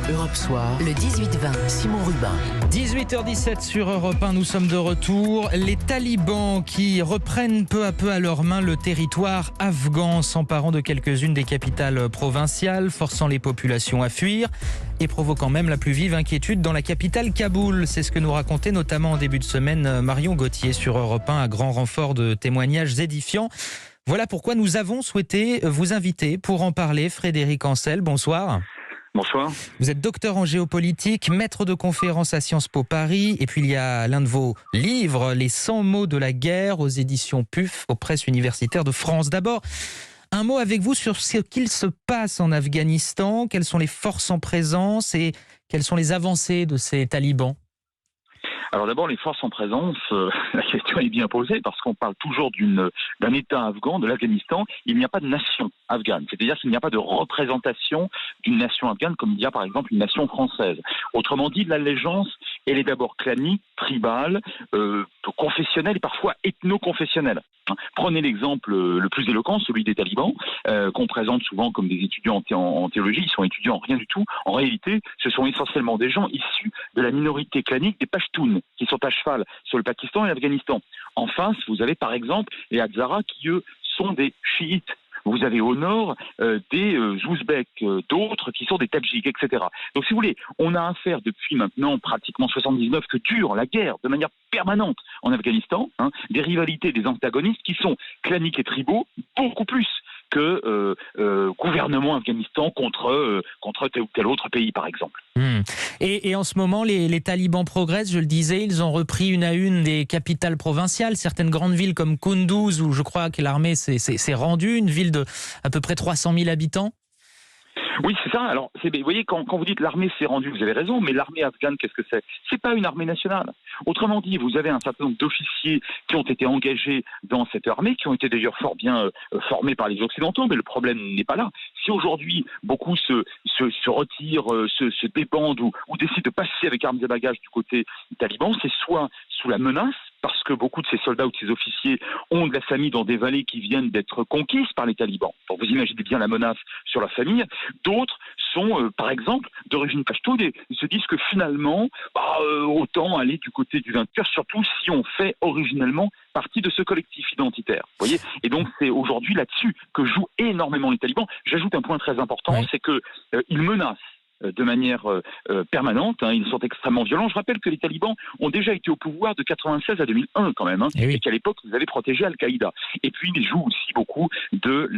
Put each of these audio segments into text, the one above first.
Europe Soir, le 18-20, Simon Rubin. 18h17 sur Europe 1, nous sommes de retour. Les talibans qui reprennent peu à peu à leur main le territoire afghan, s'emparant de quelques-unes des capitales provinciales, forçant les populations à fuir et provoquant même la plus vive inquiétude dans la capitale Kaboul. C'est ce que nous racontait notamment en début de semaine Marion Gauthier sur Europe 1 à grand renfort de témoignages édifiants. Voilà pourquoi nous avons souhaité vous inviter pour en parler. Frédéric Ancel, bonsoir. Bonsoir. Vous êtes docteur en géopolitique, maître de conférences à Sciences Po Paris, et puis il y a l'un de vos livres, Les 100 mots de la guerre, aux éditions PUF, aux presses universitaires de France. D'abord, un mot avec vous sur ce qu'il se passe en Afghanistan, quelles sont les forces en présence et quelles sont les avancées de ces talibans. Alors d'abord, les forces en présence, la question est bien posée parce qu'on parle toujours d'un État afghan, de l'Afghanistan. Il n'y a pas de nation afghane, c'est-à-dire qu'il n'y a pas de représentation d'une nation afghane comme il y a par exemple une nation française. Autrement dit, l'allégeance, elle est d'abord clanique, tribale, confessionnelle et parfois ethno-confessionnelle. Prenez l'exemple le plus éloquent, celui des talibans, qu'on présente souvent comme des étudiants en théologie. Ils sont étudiants en rien du tout. En réalité, ce sont essentiellement des gens issus de la minorité clanique des Pashtuns, qui sont à cheval sur le Pakistan et l'Afghanistan. En face, vous avez par exemple les Hazaras qui, eux, sont des chiites. Vous avez au nord des Ouzbeks, d'autres qui sont des Tadjiks, etc. Donc si vous voulez, on a affaire depuis maintenant pratiquement 79 que dure la guerre de manière permanente en Afghanistan, des rivalités, des antagonistes qui sont claniques et tribaux, beaucoup plus que gouvernement Afghanistan contre tel ou tel autre pays, par exemple. Et en ce moment, les talibans progressent, je le disais, ils ont repris une à une des capitales provinciales, certaines grandes villes comme Kunduz, où je crois que l'armée s'est rendue, une ville de à peu près 300 000 habitants. Oui, c'est ça. Alors, vous voyez, quand vous dites l'armée s'est rendue, vous avez raison, mais l'armée afghane, qu'est-ce que c'est ? C'est pas une armée nationale. Autrement dit, vous avez un certain nombre d'officiers qui ont été engagés dans cette armée, qui ont été d'ailleurs fort bien formés par les Occidentaux, mais le problème n'est pas là. Si aujourd'hui, beaucoup se retirent, se débandent ou décident de passer avec armes et bagages du côté taliban, c'est soit sous la menace, parce que beaucoup de ces soldats ou de ces officiers ont de la famille dans des vallées qui viennent d'être conquises par les talibans. Donc vous imaginez bien la menace sur la famille. D'autres sont, par exemple, d'origine pachtoune et ils se disent que finalement, autant aller du côté du vainqueur, surtout si on fait originellement partie de ce collectif identitaire. Vous voyez ? Et donc c'est aujourd'hui là-dessus que jouent énormément les talibans. J'ajoute un point très important, c'est que ils menacent de manière permanente, ils sont extrêmement violents. Je rappelle que les talibans ont déjà été au pouvoir de 96 à 2001 quand même, et qu'à l'époque ils avaient protégé Al-Qaïda. Et puis ils jouent aussi beaucoup de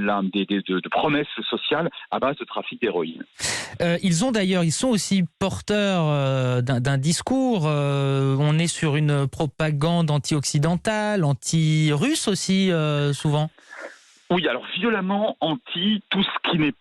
promesses sociales à base de trafic d'héroïne. Ils sont aussi porteurs d'un discours. On est sur une propagande anti-occidentale, anti-russe aussi souvent. Oui, alors violemment anti tout ce qui n'est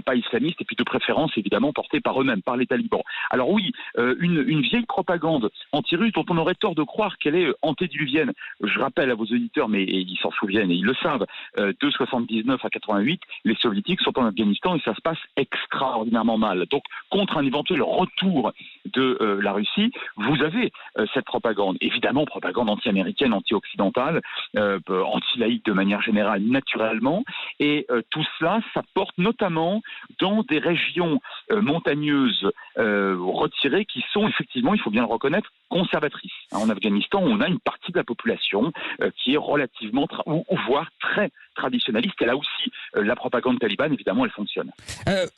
pas islamiste et puis de préférence évidemment porté par eux-mêmes, par les talibans. Alors oui, une vieille propagande anti-russe dont on aurait tort de croire qu'elle est antédiluvienne. Je rappelle à vos auditeurs, mais ils s'en souviennent et ils le savent, de 79 à 88, les soviétiques sont en Afghanistan et ça se passe extraordinairement mal. Donc contre un éventuel retour de la Russie, vous avez cette propagande. Évidemment, propagande anti-américaine, anti-occidentale, anti-laïque de manière générale, naturellement, et tout cela, ça porte notamment dans des régions montagneuses retirées qui sont effectivement, il faut bien le reconnaître, conservatrices. En Afghanistan, on a une partie de la population qui est relativement, ou voire très traditionnaliste, et là aussi, la propagande talibane, évidemment, elle fonctionne.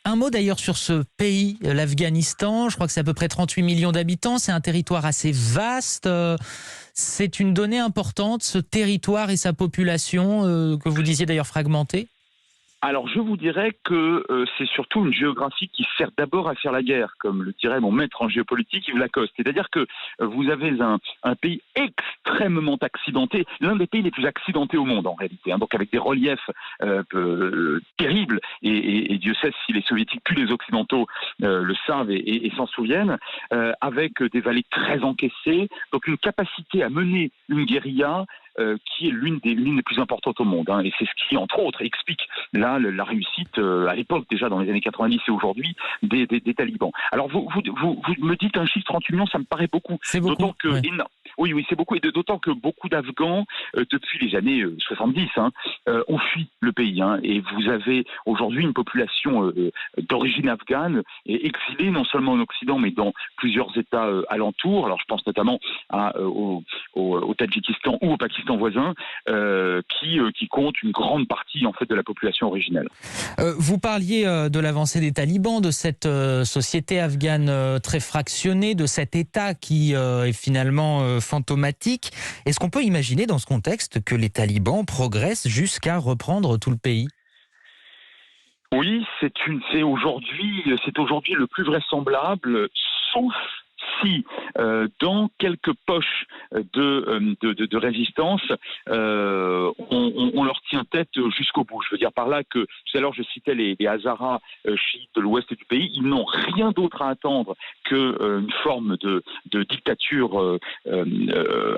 Un mot d'ailleurs sur ce pays, l'Afghanistan, je crois que c'est à peu près 38 millions d'habitants, c'est un territoire assez vaste. C'est une donnée importante, ce territoire et sa population, que vous disiez d'ailleurs fragmentée. Alors je vous dirais que c'est surtout une géographie qui sert d'abord à faire la guerre, comme le dirait mon maître en géopolitique Yves Lacoste. C'est-à-dire que vous avez un pays extrêmement accidenté, l'un des pays les plus accidentés au monde en réalité, donc avec des reliefs terribles, et Dieu sait si les soviétiques puis les occidentaux le savent et s'en souviennent, avec des vallées très encaissées, donc une capacité à mener une guérilla qui est l'une des plus importantes au monde. Et c'est ce qui, entre autres, explique là la réussite, à l'époque déjà dans les années 90 et aujourd'hui, des talibans. Alors vous me dites un chiffre 38 millions, ça me paraît beaucoup. C'est beaucoup. D'autant que, Oui, oui, c'est beaucoup, et d'autant que beaucoup d'Afghans, depuis les années 70, ont fui le pays. Et vous avez aujourd'hui une population d'origine afghane et exilée non seulement en Occident, mais dans plusieurs États alentours. Alors je pense notamment au Tadjikistan ou au Pakistan voisin, qui compte une grande partie en fait de la population originelle. Vous parliez de l'avancée des talibans, de cette société afghane très fractionnée, de cet État qui est finalement fantomatique. Est-ce qu'on peut imaginer dans ce contexte que les talibans progressent jusqu'à reprendre tout le pays ? Oui, c'est aujourd'hui le plus vraisemblable, sauf si dans quelques poches de résistance, on leur tient tête jusqu'au bout. Je veux dire par là que tout à l'heure je citais les Hazaras chiites de l'ouest du pays, ils n'ont rien d'autre à attendre qu'une forme de dictature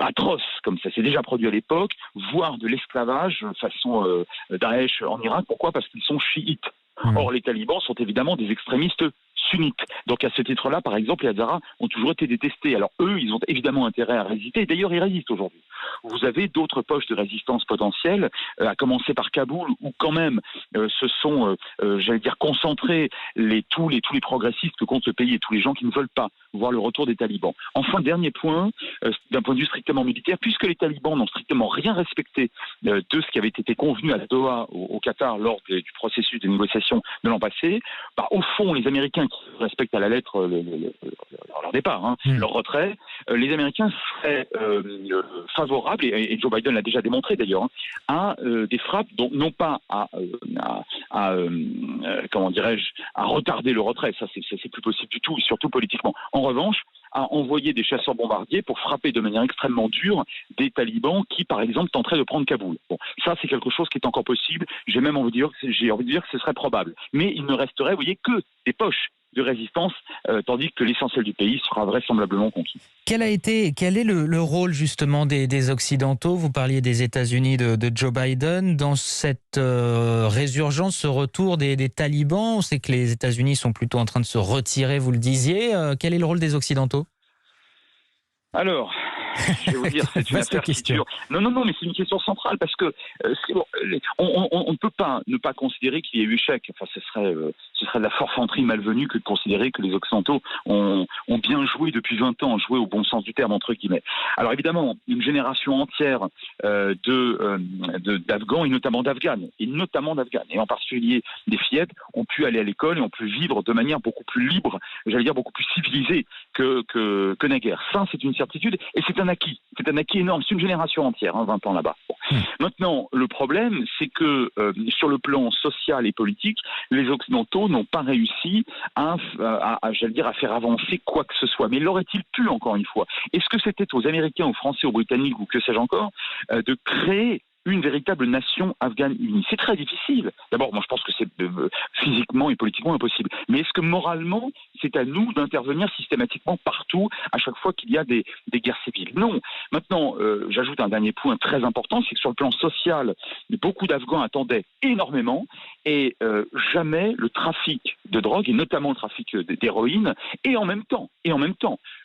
atroce, comme ça s'est déjà produit à l'époque, voire de l'esclavage façon Daesh en Irak. Pourquoi ? Parce qu'ils sont chiites. Or, les talibans sont évidemment des extrémistes sunnites. Donc à ce titre-là, par exemple, les Hazaras ont toujours été détestés. Alors eux, ils ont évidemment intérêt à résister, et d'ailleurs ils résistent aujourd'hui. Vous avez d'autres poches de résistance potentielles, à commencer par Kaboul, où quand même se sont, concentrés tous les progressistes que compte le pays et tous les gens qui ne veulent pas voir le retour des talibans. Enfin, dernier point, d'un point de vue strictement militaire, puisque les talibans n'ont strictement rien respecté de ce qui avait été convenu à Doha, au Qatar, lors du processus de négociation de l'an passé, au fond, les Américains qui respectent à la lettre leur départ, leur retrait, les Américains seraient favorables, et Joe Biden l'a déjà démontré d'ailleurs, à des frappes, donc non pas à retarder le retrait, ça c'est plus possible du tout, surtout politiquement. En revanche, à envoyer des chasseurs bombardiers pour frapper de manière extrêmement dure des talibans qui, par exemple, tenteraient de prendre Kaboul. Bon, ça c'est quelque chose qui est encore possible. J'ai envie de dire que ce serait probable. Mais il ne resterait, vous voyez, que des poches de résistance, tandis que l'essentiel du pays sera vraisemblablement conquis. Quel est le rôle justement des Occidentaux ? Vous parliez des États-Unis de Joe Biden dans cette résurgence, ce retour des talibans. On sait que les États-Unis sont plutôt en train de se retirer, vous le disiez. Quel est le rôle des Occidentaux ? Alors, je vais vous dire, c'est une affaire qui dure. Non, mais c'est une question centrale parce que on ne peut pas ne pas considérer qu'il y a eu échec. Enfin, ce serait de la forfanterie malvenue que de considérer que les Occidentaux ont bien joué depuis 20 ans, joué au bon sens du terme, entre guillemets. Alors évidemment, une génération entière d'Afghans et notamment d'Afghanes, et en particulier des fillettes, ont pu aller à l'école et ont pu vivre de manière beaucoup plus libre, beaucoup plus civilisée que naguère. Ça, c'est une certitude, et c'est un acquis énorme. C'est une génération entière, 20 ans là-bas. Bon. Maintenant, le problème, c'est que sur le plan social et politique, les Occidentaux n'ont pas réussi à faire avancer quoi que ce soit. Mais l'aurait-il pu, encore une fois ? Est-ce que c'était aux Américains, aux Français, aux Britanniques, ou que sais-je encore, de créer une véritable nation afghane unie? C'est très difficile. D'abord, moi je pense que c'est physiquement et politiquement impossible. Mais est-ce que moralement, c'est à nous d'intervenir systématiquement partout, à chaque fois qu'il y a des guerres civiles? Non. Maintenant, j'ajoute un dernier point très important, c'est que sur le plan social, beaucoup d'Afghans attendaient énormément, et jamais le trafic de drogue, et notamment le trafic d'héroïne, et en même temps,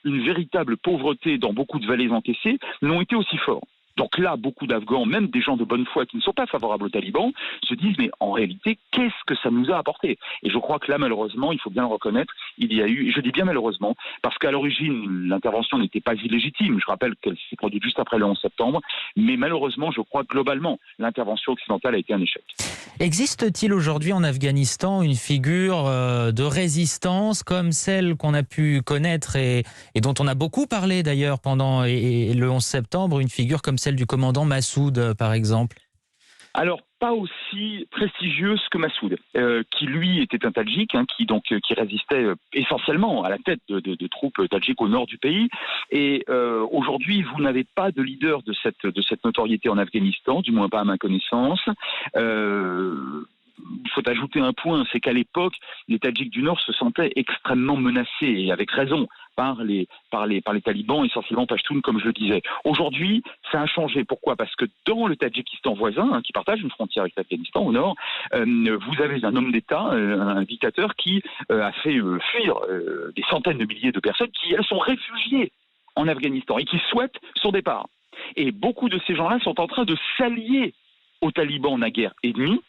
une véritable pauvreté dans beaucoup de vallées encaissées, n'ont été aussi forts. Donc là, beaucoup d'Afghans, même des gens de bonne foi qui ne sont pas favorables aux talibans, se disent mais en réalité, qu'est-ce que ça nous a apporté ? Et je crois que là, malheureusement, il faut bien le reconnaître, il y a eu, et je dis bien malheureusement, parce qu'à l'origine, l'intervention n'était pas illégitime. Je rappelle qu'elle s'est produite juste après le 11 septembre, mais malheureusement, je crois que globalement, l'intervention occidentale a été un échec. Existe-t-il aujourd'hui en Afghanistan une figure de résistance comme celle qu'on a pu connaître et dont on a beaucoup parlé d'ailleurs pendant le 11 septembre, une figure comme celle du commandant Massoud, par exemple? Alors, pas aussi prestigieuse que Massoud, qui lui était un Tadjik, qui résistait essentiellement à la tête de troupes tadjiques au nord du pays. Et aujourd'hui, vous n'avez pas de leader de cette notoriété en Afghanistan, du moins pas à ma connaissance. Il faut ajouter un point, c'est qu'à l'époque, les Tadjiks du Nord se sentaient extrêmement menacés, et avec raison, par les talibans, essentiellement Pashtun, comme je le disais. Aujourd'hui, ça a changé. Pourquoi ? Parce que dans le Tadjikistan voisin, qui partage une frontière avec l'Afghanistan au nord, vous avez un homme d'État, un dictateur, qui a fait fuir des centaines de milliers de personnes qui, elles, sont réfugiées en Afghanistan et qui souhaitent son départ. Et beaucoup de ces gens-là sont en train de s'allier aux talibans naguère ennemis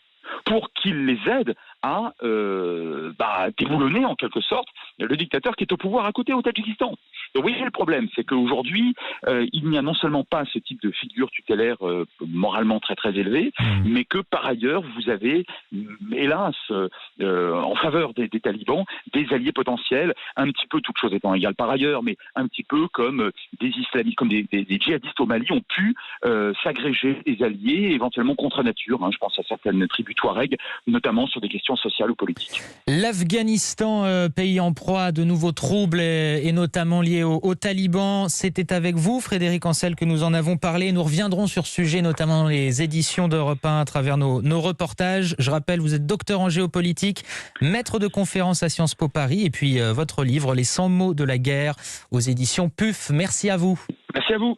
pour qu'ils les aident à déboulonner en quelque sorte le dictateur qui est au pouvoir à côté au Tadjikistan. Donc vous voyez, le problème, c'est qu'aujourd'hui, il n'y a non seulement pas ce type de figure tutélaire moralement très très élevée, mais que par ailleurs, vous avez, hélas, en faveur des talibans, des alliés potentiels, un petit peu, toutes choses étant égales par ailleurs, mais un petit peu comme des islamistes, comme des djihadistes au Mali ont pu s'agréger des alliés éventuellement contre nature. Je pense à certaines tribus touareg, notamment sur des questions sociales ou politiques. L'Afghanistan, pays en proie à de nouveaux troubles et notamment liés aux talibans, c'était avec vous, Frédéric Ancel, que nous en avons parlé. Nous reviendrons sur ce sujet, notamment dans les éditions d'Europe 1 à travers nos reportages. Je rappelle, vous êtes docteur en géopolitique, maître de conférence à Sciences Po Paris et puis votre livre « Les 100 mots de la guerre » aux éditions PUF. Merci à vous. Merci à vous.